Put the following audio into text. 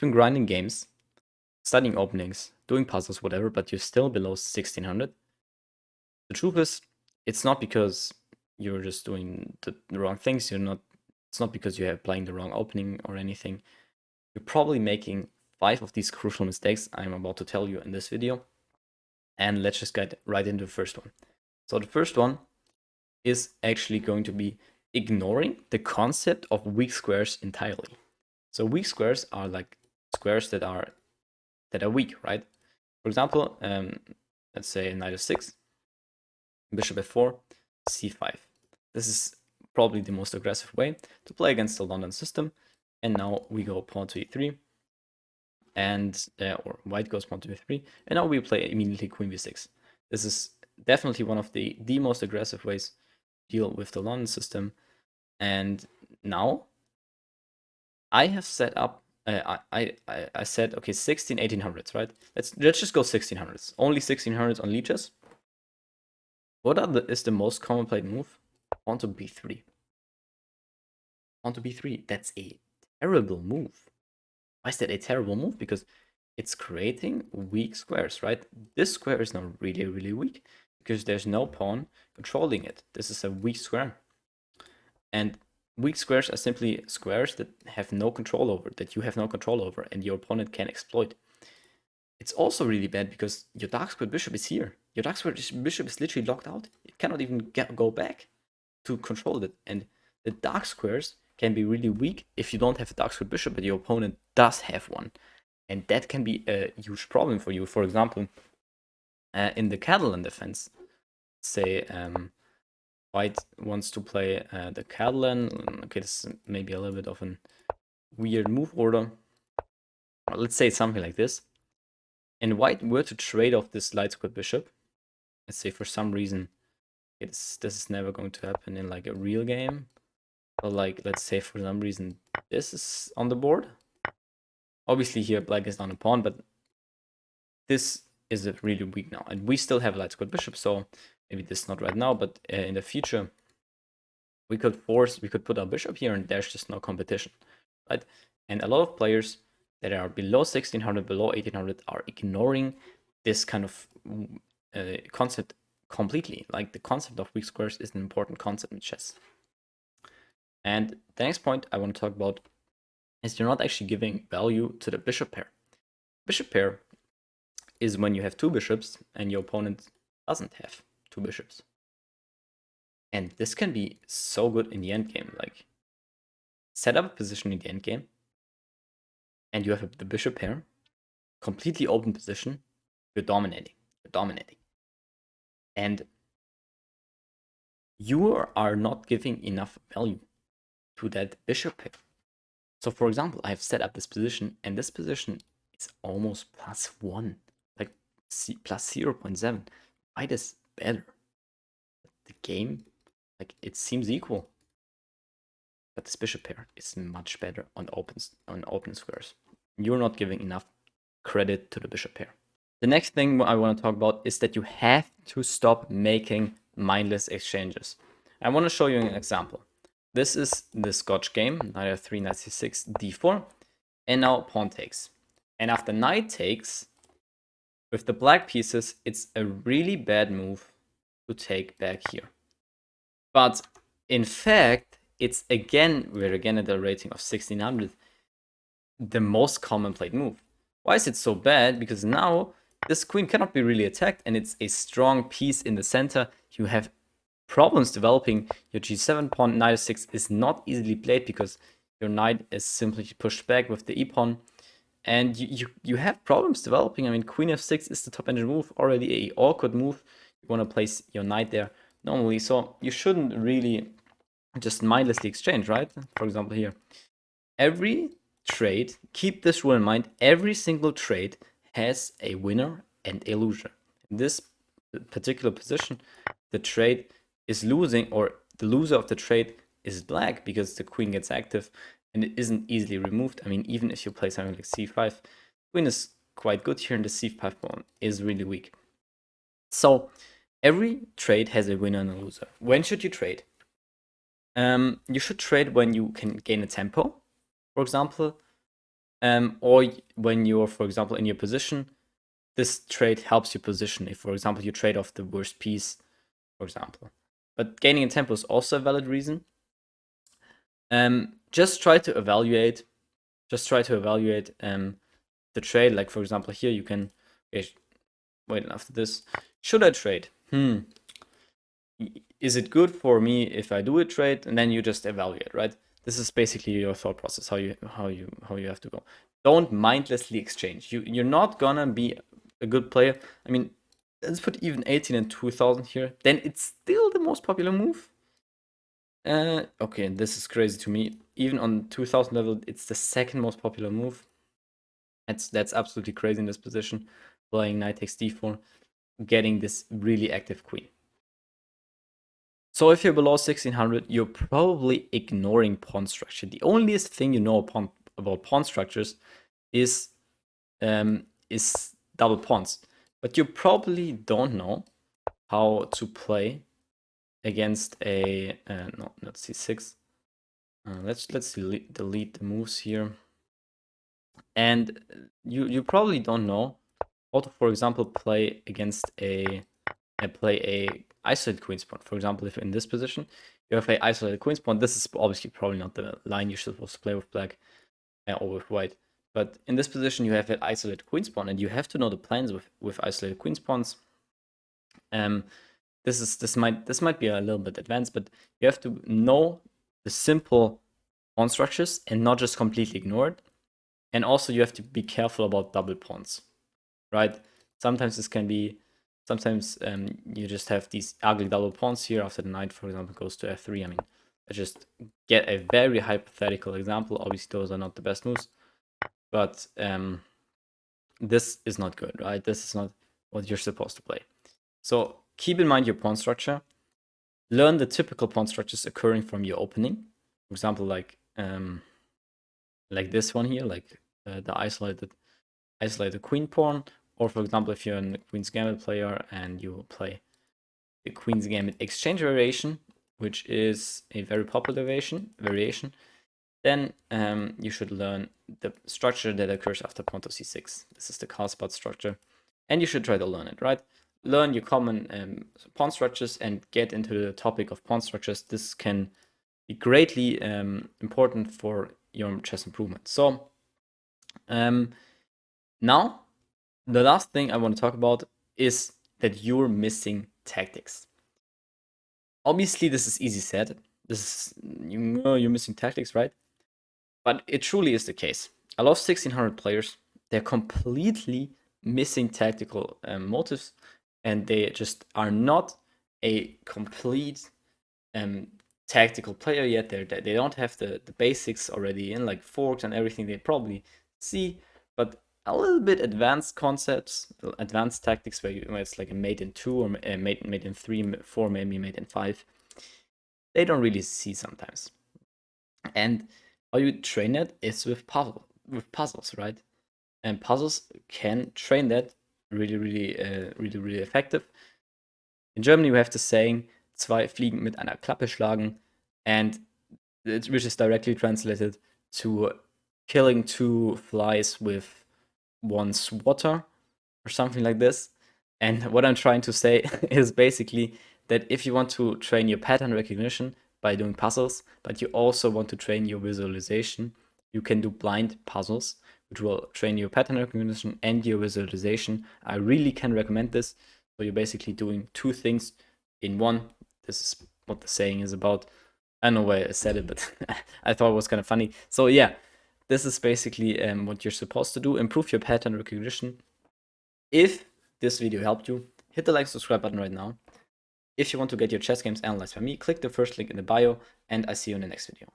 been grinding games, studying openings, doing puzzles, whatever, but you're still below 1600. The truth is, it's not because you're just doing the wrong things. It's not because you're playing the wrong opening or anything. You're probably making 5 of these crucial mistakes I'm about to tell you in this video. And let's just get right into the first one. So the first one is actually going to be ignoring the concept of weak squares entirely. So weak squares are like squares that are weak, right? For example, let's say knight f6, bishop f4, c5. This is probably the most aggressive way to play against the London system. And now we go pawn to e3, and or white goes pawn to e3, and now we play immediately queen b6. This is definitely one of the most aggressive ways to deal with the London system. And now I have set up. I said, okay, 1800s, right? Let's just go 1600s. Only 1600s on leeches. What is the most common played move? Pawn to b3. Pawn to b3. That's a terrible move. Why is that a terrible move? Because it's creating weak squares, right? This square is now really, really weak because there's no pawn controlling it. This is a weak square. And weak squares are simply squares that have no control over, that you have no control over, and your opponent can exploit. It's also really bad because your dark squared bishop is here. Your dark squared bishop is literally locked out. It cannot even go back to control it. And the dark squares can be really weak if you don't have a dark squared bishop, but your opponent does have one. And that can be a huge problem for you. For example, in the Catalan defense, say white wants to play the Catalan. Okay, this is maybe a little bit of a weird move order. Or let's say something like this. And white were to trade off this light squared bishop. Let's say for some reason this is never going to happen in like a real game. But like, let's say for some reason this is on the board. Obviously here black is down a pawn, but this is really weak now. And we still have a light squared bishop, so maybe this is not right now, but in the future we could put our bishop here and there's just no competition, right? And a lot of players that are below 1600, below 1800 are ignoring this kind of concept completely. Like the concept of weak squares is an important concept in chess. And the next point I want to talk about is you're not actually giving value to the bishop pair. Bishop pair is when you have 2 bishops and your opponent doesn't have 2 bishops. And this can be so good in the endgame. Like, set up a position in the endgame, and you have the bishop pair, completely open position, you're dominating. And you are not giving enough value to that bishop pair. So for example, I have set up this position, and this position is almost +1, like plus 0.7. White is better. The game, like, it seems equal. But this bishop pair is much better on open squares. You're not giving enough credit to the bishop pair. The next thing I want to talk about is that you have to stop making mindless exchanges. I want to show you an example. This is the Scotch game, knight f3, knight c6, d4, and now pawn takes. And after knight takes, with the black pieces, it's a really bad move to take back here. But in fact, it's we're again at a rating of 1600, the most common played move. Why is it so bad? Because now this queen cannot be really attacked, and it's a strong piece in the center. You have problems developing. Your g7 pawn, knight f6 is not easily played because your knight is simply pushed back with the e-pawn. And you have problems developing. I mean, queen f6 is the top engine move, already a awkward move. You want to place your knight there normally, so you shouldn't really just mindlessly exchange, right? For example here, every trade, keep this rule in mind, every single trade has a winner and a loser. In this particular position, the trade is losing, or the loser of the trade is black because the queen gets active and it isn't easily removed. I mean, even if you play something like c5, queen is quite good here and the c5 pawn is really weak. So every trade has a winner and a loser. When should you trade? You should trade when you can gain a tempo, for example, or when you're, for example, in your position, this trade helps you position. If, for example, you trade off the worst piece, for example. But gaining in tempo is also a valid reason. Just try to evaluate. The trade. Like, for example, here you can wait after this. Should I trade? Is it good for me if I do a trade? And then you just evaluate, right? This is basically your thought process, how you have to go. Don't mindlessly exchange. You're not gonna be a good player. I mean, let's put even 18 and 2000 here. Then it's still the most popular move. Okay, this is crazy to me. Even on 2000 level, it's the second most popular move. That's absolutely crazy in this position. Playing knight takes d4, getting this really active queen. So if you're below 1600, you're probably ignoring pawn structure. The only thing you know about pawn structures is double pawns. But you probably don't know how to play against a no, not c6. Let's delete the moves here. And you probably don't know how to, for example, play against a isolated queen's pawn. For example, if in this position you have a isolated queen's pawn, this is obviously probably not the line you're supposed to play with black or with white. But in this position, you have an isolated queen's pawn, and you have to know the plans with isolated queen's pawns. This might be a little bit advanced, but you have to know the simple pawn structures and not just completely ignore it. And also, you have to be careful about double pawns, right? Sometimes this can be. Sometimes you just have these ugly double pawns here after the knight, for example, goes to f3. I mean, I just get a very hypothetical example. Obviously, those are not the best moves, but this is not good, right? This is not what you're supposed to play. So keep in mind your pawn structure. Learn the typical pawn structures occurring from your opening. For example, like this one here, like the isolated queen pawn. Or, for example, if you're a Queen's Gambit player and you play the Queen's Gambit exchange variation, which is a very popular variation, then you should learn the structure that occurs after pawn to c6. This is the Karlsbad structure, and you should try to learn it, right? Learn your common pawn structures and get into the topic of pawn structures. This can be greatly important for your chess improvement. So now, the last thing I want to talk about is that you're missing tactics. Obviously, this is easy said. This is, you know, you're missing tactics, right? But it truly is the case. A lot of 1600 players, they're completely missing tactical motives, and they just are not a complete tactical player yet. They don't have the basics already in, like forks and everything. They probably see, but a little bit advanced concepts, advanced tactics where it's like a mate in 2 or a mate in 3, 4, maybe mate in 5. They don't really see sometimes. And how you train that is with puzzles, right? And puzzles can train that really effective. In Germany, we have the saying, 2 Fliegen mit einer Klappe schlagen, and which is directly translated to killing 2 flies with 1 swatter or something like this. And what I'm trying to say is basically that if you want to train your pattern recognition by doing puzzles, but you also want to train your visualization, you can do blind puzzles, which will train your pattern recognition and your visualization. I really can recommend this. So you're basically doing 2 things in one. This is what the saying is about. I don't know why I said it, but I thought it was kind of funny. So yeah, this is basically what you're supposed to do. Improve your pattern recognition. If this video helped you, hit the like, subscribe button right now. If you want to get your chess games analyzed by me, click the first link in the bio, and I see you in the next video.